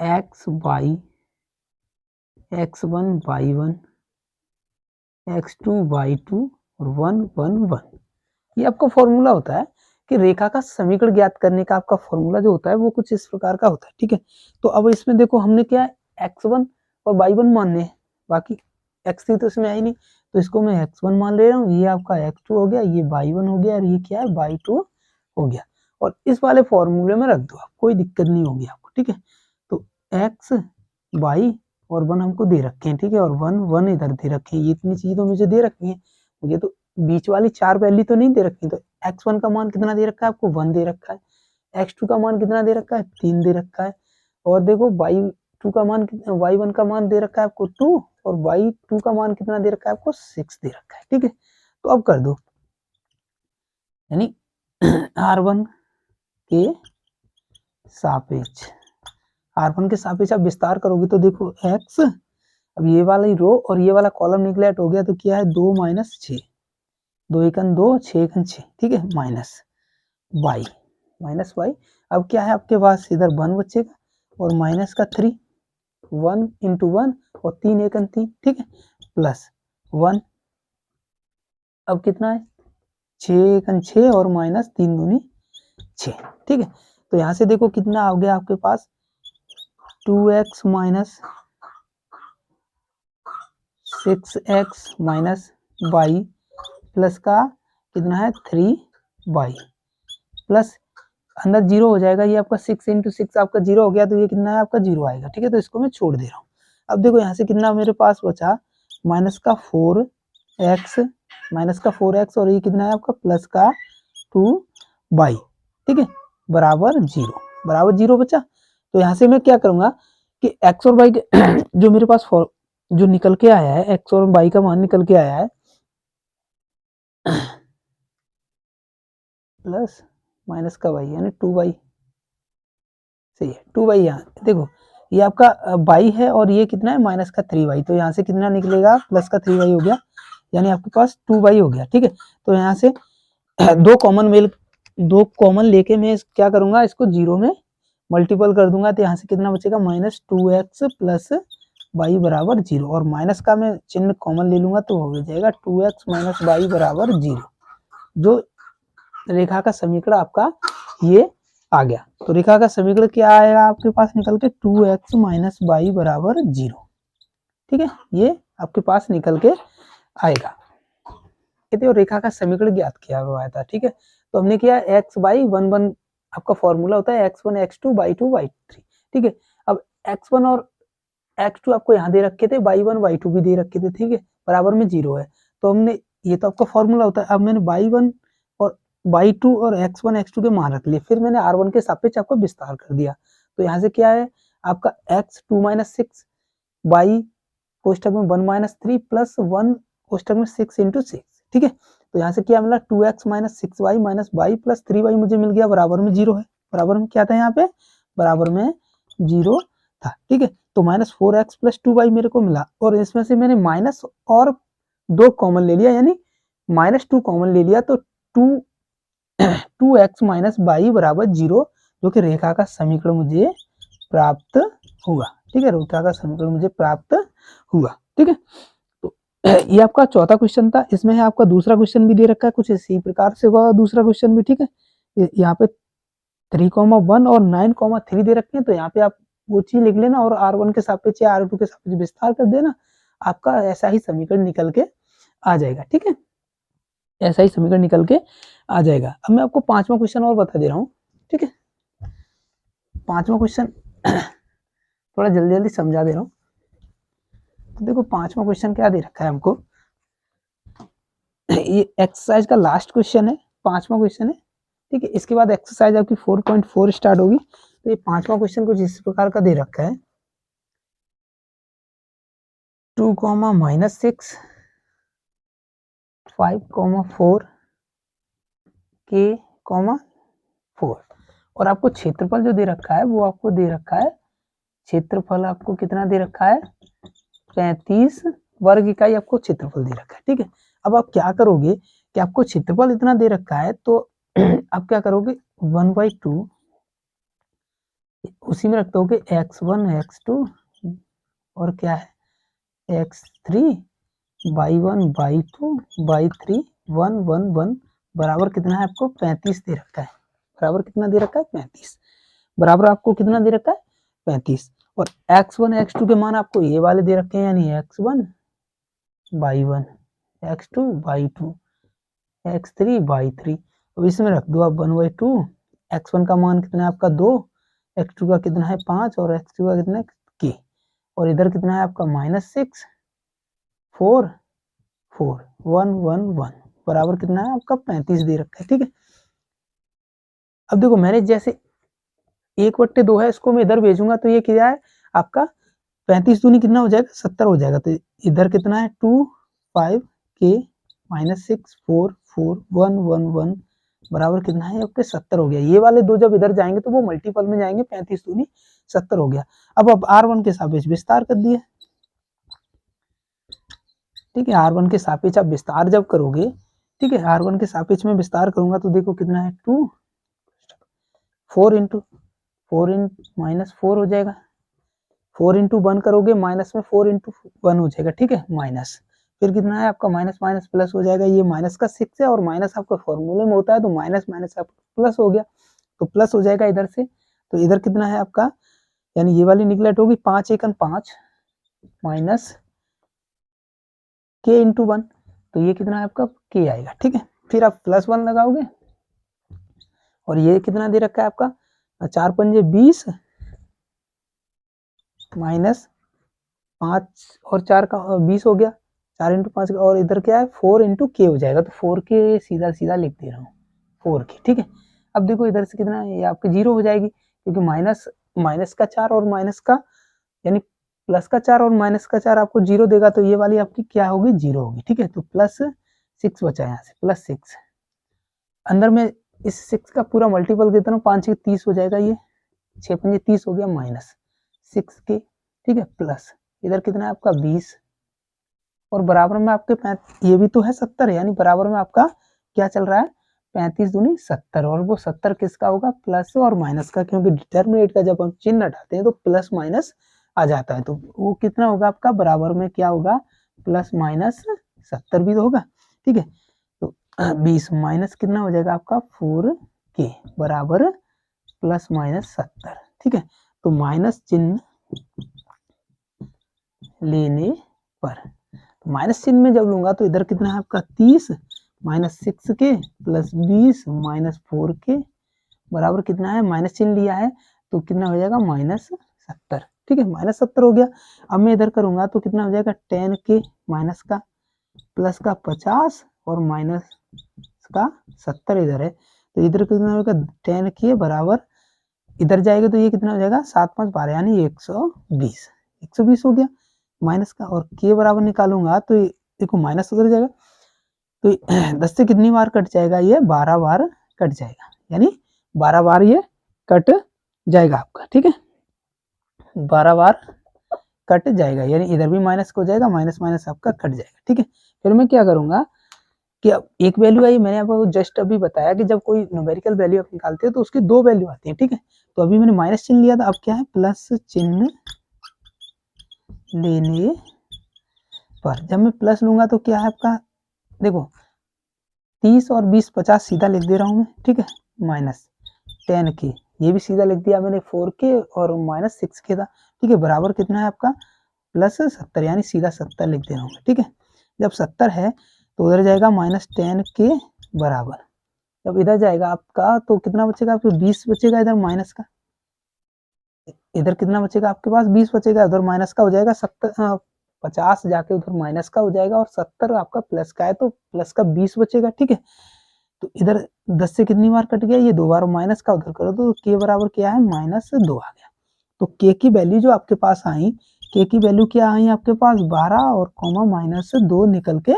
x1 y1 x2 y2 और 1 1 1। ये आपका फॉर्मूला होता है कि रेखा का समीकरण ज्ञात करने का आपका फॉर्मूला जो होता है वो कुछ इस प्रकार का होता है, ठीक है। तो अब इसमें देखो हमने क्या है x1 और y1 मानने हैं, बाकी x3 तो इसमें है ही नहीं, तो इसको मैं x1 मान ले रहा हूँ, ये आपका x2 हो गया, ये y1 हो गया और ये क्या है y2 हो गया, और इस वाले फॉर्मूले में रख दो आप, कोई दिक्कत नहीं होगी आपको, ठीक है। तो x y और 1 हमको दे रखे हैं, ठीक है, और 1 1 इधर दे रखे हैं, ये इतनी चीजें तो मुझे दे रखी है, मुझे तो बीच वाली 4 वैल्यू तो नहीं दे रखी। तो x1 का मान कितना दे रखा है आपको 1 दे रखा है, x2 का मान कितना दे रखा है 3 दे रखा है, और देखो y2 का मान y1 का मान दे रखा है आपको 2 और y2 का मान कितना दे रखा है आपको 6 दे रखा है, ठीक है। तो अब कर दो, यानी r1 के सापेक्ष, r1 के सापेक्ष आप विस्तार करोगे तो देखो x अब ये वाला ही रो और ये वाला कॉलम निगलेक्ट हो गया, तो क्या है 2 माइनस 6, 2 एकन 2, 6 एकन 6, ठीक है, माइनस वाई, माइनस वाई। अब क्या है आपके पास इधर 1 बचेगा और माइनस का 3, 1 इंटू 1 और 3 एकन 3, ठीक है, प्लस 1। अब कितना है 6 एकन 6 और माइनस 3 दूनी 6, ठीक है। तो यहाँ से देखो कितना आ गया आपके पास 2x minus 6x minus Y plus का कितना है 3y प्लस अंदर 0 हो जाएगा, ये आपका 6 इंटू 6 आपका 0 हो गया, तो ये कितना है आपका 0 आएगा, ठीक है। तो इसको मैं छोड़ दे रहा हूँ। अब देखो यहाँ से कितना मेरे पास बचा माइनस का 4x, माइनस का 4x और ये कितना है आपका प्लस का 2y, ठीक है, बराबर 0, बराबर 0 बचा। तो यहाँ से मैं क्या करूंगा कि x और y जो मेरे पास जो निकल के आया है, x और y का मान निकल के आया है प्लस माइनस का y यानी 2y, सही है 2y। यहाँ देखो ये आपका y है और ये कितना है माइनस का 3y, तो यहाँ से कितना निकलेगा प्लस का 3y हो गया, यानी आपके पास 2y हो गया, ठीक है। तो यहाँ से दो कॉमन लेके मैं क्या करूंगा, इसको 0 में मल्टीपल कर दूंगा, तो यहाँ से कितना बचेगा माइनस 2x प्लस y बराबर 0, और माइनस का मैं चिन्ह कॉमन ले लूंगा तो हो जाएगा 2x माइनस y बराबर 0। जो रेखा का समीकरण आपका ये आ गया। तो रेखा का समीकरण क्या आएगा आपके पास निकल के 2x माइनस वाई बराबर 0, ठीक है, ये आपके पास निकल के आएगा। कहते हो रेखा का समीकरण ज्ञात किया हुआ था, ठीक है। तो हमने किया x बाई 1 आपका फॉर्मूला होता है x1 x2 y2 y3, ठीक है। अब x1 और x2 आपको यहाँ दे रखे थे, y1 y2 भी दे रखे थे, ठीक है, बराबर में 0 है। तो हमने ये तो आपका फॉर्मूला होता है, अब मैंने y1 और y2 और x1 x2 के मान रख लिए, फिर मैंने r1 के सापेक्ष आपको विस्तार कर दिया। तो यहाँ से क्या है आपका x 2 माइनस 6 y कोष्टक में 1 माइनस 3 प्लस 1 कोष्टक में 6 इंटू 6, ठीक है। तो यहाँ से क्या मिला 2x minus 6y minus y plus 3y मुझे मिल गया, बराबर में 0 है, बराबर में क्या था यहाँ पे बराबर में 0 था, ठीक है। तो माइनस 4x प्लस 2y मेरे को मिला, और इसमें से मैंने माइनस और 2 कॉमन ले लिया, यानी माइनस 2 कॉमन ले लिया, तो 2x माइनस वाई बराबर 0, जो कि रेखा का समीकरण मुझे प्राप्त हुआ, ठीक है, रेखा का समीकरण मुझे प्राप्त हुआ, ठीक है। तो ये आपका चौथा क्वेश्चन था। इसमें है आपका दूसरा क्वेश्चन भी दे रखा है, कुछ इसी प्रकार से होगा दूसरा क्वेश्चन भी, ठीक है। यहाँ पे 3,1 और 9,3 दे रखे हैं, तो यहाँ पे आप वो चीज लिख लेना और r1 के सापेक्ष या r2 के सापेक्ष विस्तार कर देना, आपका ऐसा ही समीकरण निकल के आ जाएगा, ठीक है, ऐसा ही समीकरण निकल के आ जाएगा। अब मैं आपको 5वां क्वेश्चन और बता दे रहा हूँ, ठीक है। 5वां क्वेश्चन थोड़ा जल्दी जल्दी समझा दे रहा हूँ। तो देखो 5वां क्वेश्चन क्या दे रखा है हमको, ये एक्सरसाइज का लास्ट क्वेश्चन है, 5वां क्वेश्चन है, ठीक है। इसके बाद एक्सरसाइज आपकी 4.4 स्टार्ट होगी। तो ये 5वां क्वेश्चन कुछ इस प्रकार का दे रखा है 2, -6 5, 4 k, 4, और आपको क्षेत्रफल जो दे रखा है वो आपको दे रखा है, क्षेत्रफल आपको कितना दे रखा है 35 वर्ग इकाई आपको क्षेत्रफल दे रखा है, ठीक है। अब आप क्या करोगे कि आपको क्षेत्रफल इतना दे रखा है, तो आप क्या करोगे 1/2 उसी में रखते होगे x1 x2 और क्या है x3 y1 y2 y3 1 1 1 बराबर कितना है आपको 35 दे रखा है, बराबर कितना दे रखा है 35, बराबर आपको कितना दे रखा है 35, और x1 x2 के मान आपको ये वाले दे रखे हैं, यानी x1 y1 x2 y2 x3 y3। अब इसमें रख दो आप 1/2, x1 का मान कितना है आपका 2, x2 का कितना है 5 और x2 का कितना है k, और इधर कितना है आपका -6 4 4 1 1 1 बराबर कितना है आपका 35 दे रखा है, ठीक है। अब देखो मैंने जैसे 1/2 है, इसको मैं इधर भेजूंगा तो ये क्या है आपका 35 दूनी कितना हो जाएगा 70 हो जाएगा, तो इधर कितना है 2 5 k -6 4 4 1 1 1 बराबर कितना है आपके 70 हो गया। ये वाले दो जब इधर जाएंगे तो वो मल्टीपल में जाएंगे, 35 दूनी 70 हो गया। अब r1 के सापेक्ष विस्तार कर दिया, ठीक है। R1 के सापेक्ष आप विस्तार जब करोगे, ठीक है, R1 के सापेक्ष में विस्तार करूंगा तो देखो कितना है 2, 4 इंटू 4 इन माइनस 4 हो जाएगा, 4 इंटू 1 करोगे माइनस में 4 इंटू 1 हो जाएगा, ठीक है, माइनस, फिर कितना है आपका माइनस माइनस प्लस हो जाएगा, ये माइनस का 6 है और माइनस आपका फॉर्मूले में होता है तो माइनस माइनस आपका प्लस हो गया, तो प्लस हो जाएगा इधर से, तो इधर कितना है आपका, यानी ये वाली निगलेक्ट होगी 5 एकन 5 माइनस के इंटू 1, तो ये कितना है आपका के आएगा, ठीक है। फिर आप प्लस 1 लगाओगे और ये कितना दे रखा है आपका 4 पंजे 20 माइनस 5 और 4 का 20 हो गया, 4 इंटू 5 और इधर क्या है 4 इंटू के हो जाएगा, तो 4 के सीधा सीधा लिख दे रहा हूँ 4 के, ठीक है। अब देखो इधर से कितना है, ये आपकी 0 हो जाएगी क्योंकि माइनस का 4 और माइनस का यानी प्लस का 4 और माइनस का 4 आपको 0 देगा, तो ये वाली आपकी क्या होगी 0 होगी, ठीक है। तो प्लस 6 बचा यहाँ से, प्लस 6 अंदर में इस 6 का पूरा मल्टीपल देता हूँ, 5 6 30 हो जाएगा, ये 6 पंजे 30 हो गया माइनस 6 के, ठीक है, प्लस इधर कितना है आपका 20 और बराबर में आपके ये भी तो है 70, यानी बराबर में आपका क्या चल रहा है 35 दूनी 70, और वो 70 किसका होगा प्लस और माइनस का, क्योंकि डिटरमिनेंट का जब हम चिन्ह हटाते हैं तो प्लस माइनस आ जाता है, तो वो कितना होगा आपका बराबर में क्या होगा प्लस माइनस 70 भी तो होगा, ठीक है। तो 20 माइनस कितना हो जाएगा आपका 4 के बराबर प्लस माइनस 70, ठीक है। तो माइनस चिन्ह लेने पर, माइनस चिन्ह में जब लूंगा तो इधर कितना है आपका 30 माइनस 6 के प्लस 20 माइनस 4 के बराबर कितना है, माइनस चिन्ह लिया है तो कितना हो जाएगा माइनस 70, ठीक है, माइनस 70 हो गया। अब मैं इधर करूंगा तो कितना हो जाएगा 10 के माइनस का प्लस का 50 और माइनस का 70 इधर है, तो इधर कितना होगा 10 के बराबर इधर जाएगा तो ये कितना हो जाएगा 7 5 12 यानी 120 हो गया माइनस का, और के बराबर निकालूंगा तो देखो माइनस उधर जाएगा तो 10 से कितनी बार कट जाएगा, ये 12 बार कट जाएगा, यानी 12 बार ये कट जाएगा आपका, ठीक है, 12 बार कट जाएगा, यानी इधर भी माइनस हो जाएगा, माइनस माइनस आपका कट जाएगा, ठीक है। फिर मैं क्या करूंगा कि अब एक वैल्यू आई, मैंने आपको जस्ट अभी बताया कि जब कोई न्यूमेरिकल वैल्यू आप निकालते हैं तो उसकी 2 वैल्यू आती है, ठीक है। तो अभी मैंने माइनस चिन्ह लिया था, अब क्या है प्लस चिन्ह लेने पर, जब मैं प्लस लूंगा तो क्या है आपका देखो 30 और 20 50 सीधा लिख दे रहा हूं मैं, ठीक है, माइनस 10 के ये भी सीधा लिख दिया मैंने 4 के और माइनस 6 के था, ठीक है, बराबर कितना है आपका प्लस 70 यानी सीधा 70 लिख दे रहा हूँ, ठीक है। जब 70 है तो उधर जाएगा माइनस 10 के बराबर, जब इधर जाएगा आपका तो कितना बचेगा आपको 20 बचेगा, इधर माइनस का, इधर कितना बचेगा आपके पास 20 बचेगा, उधर माइनस का हो जाएगा 70 50 जाके उधर माइनस का हो जाएगा और 70 आपका प्लस का है तो प्लस का 20 बचेगा, ठीक है। तो इधर 10 से कितनी बार कट गया, ये 2 बार माइनस का उधर करो तो के बराबर क्या है -2 आ गया। तो के की वैल्यू जो आपके पास आई, के की वैल्यू क्या आई आपके पास 12 और कॉमा -2 निकल के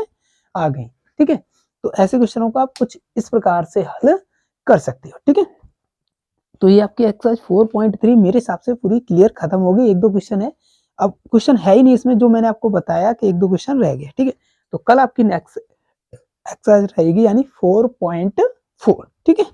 आ गई, ठीक है। तो ऐसे क्वेश्चनों को आप कुछ इस प्रकार से हल कर सकते हो, ठीक है। तो ये आपकी एक्सरसाइज 4.3 मेरे हिसाब से पूरी क्लियर खत्म हो गई, 1-2 क्वेश्चन है, अब क्वेश्चन है ही नहीं इसमें, जो मैंने आपको बताया कि 1-2 क्वेश्चन रह गए, ठीक है। तो कल आपकी नेक्स्ट एक्सरसाइज रहेगी यानी 4.4, ठीक है।